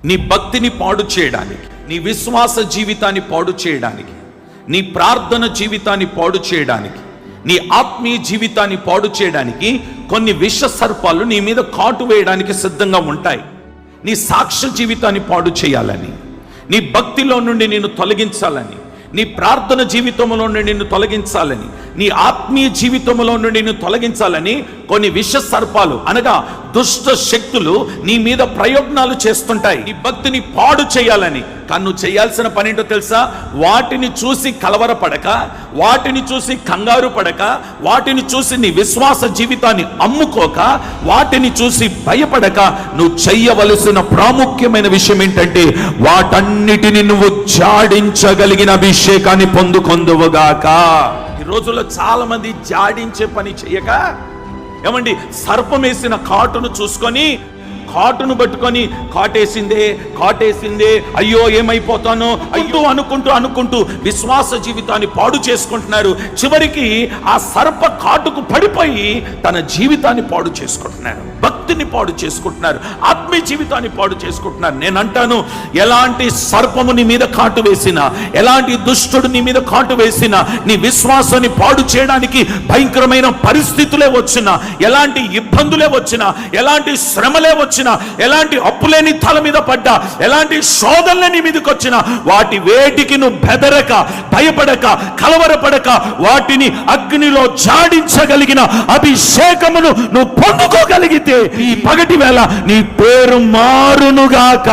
నీ భక్తిని పాడు చేయడానికి, నీ విశ్వాస జీవితాన్ని పాడు చేయడానికి, నీ ప్రార్థన జీవితాన్ని పాడు చేయడానికి, నీ ఆత్మీయ జీవితాన్ని పాడు చేయడానికి కొన్ని విష సర్పాలు నీ మీద కాటు వేయడానికి సిద్ధంగా ఉంటాయి. నీ సాక్ష్య జీవితాన్ని పాడు చేయాలని, నీ భక్తిలో నుండి నిన్ను తొలగించాలని, నీ ప్రార్థన జీవితంలో నుండి నిన్ను తొలగించాలని, నీ ఆత్మీయ జీవితంలో నుండి నిన్ను తొలగించాలని కొన్ని విష సర్పాలు అనగా దుష్ట శక్తులు నీ మీద ప్రయోజనాలు చేస్తుంటాయి, నీ భక్తిని పాడు చేయాలని. కానీ నువ్వు చేయాల్సిన పని ఏంటో తెలుసా? వాటిని చూసి కలవరపడక, వాటిని చూసి కంగారు పడక, వాటిని చూసి నీ విశ్వాస జీవితాన్ని అమ్ముకోక, వాటిని చూసి భయపడక, నువ్వు చెయ్యవలసిన ప్రాముఖ్యమైన విషయం ఏంటంటే వాటన్నిటిని నువ్వు జాడించగలిగిన అభిషేకాన్ని పొందుకొందువుగాక. ఈ రోజుల్లో చాలా మంది జాడించే పని చెయ్యక, ఏమండి, సర్పం వేసిన కాటును చూసుకొని, కాటును పట్టుకొని కాటేసిందే అయ్యో ఏమైపోతానో అయ్యో అనుకుంటూ విశ్వాస జీవితాన్ని పాడు చేసుకుంటున్నారు. చివరికి ఆ సర్ప కాటుకు పడిపోయి తన జీవితాన్ని పాడు చేసుకుంటున్నారు, భక్తిని పాడు చేసుకుంటున్నారు, ఆత్మీయ జీవితాన్ని పాడు చేసుకుంటున్నారు. నేను అంటాను, ఎలాంటి సర్పము నీ మీద కాటు వేసినా, ఎలాంటి దుష్టుడు నీ మీద కాటు వేసినా, నీ విశ్వాసాన్ని పాడు చేయడానికి భయంకరమైన పరిస్థితులే వచ్చినా, ఎలాంటి ఇబ్బందులే వచ్చినా, ఎలాంటి శ్రమలే వచ్చినా, ఎలాంటి అప్పులేని తల మీద పడ్డా, ఎలాంటి శోధనలే నీ మీదకి వచ్చినా, వాటి వేటికి నువ్వు బెదరక, భయపడక, కలవరపడక, వాటిని అగ్నిలో జాడించగలిగిన అభిషేకమును నువ్వు పొందుకోగలిగితే ఈ పగటి వేళ నీ పేరు మారునుగాక.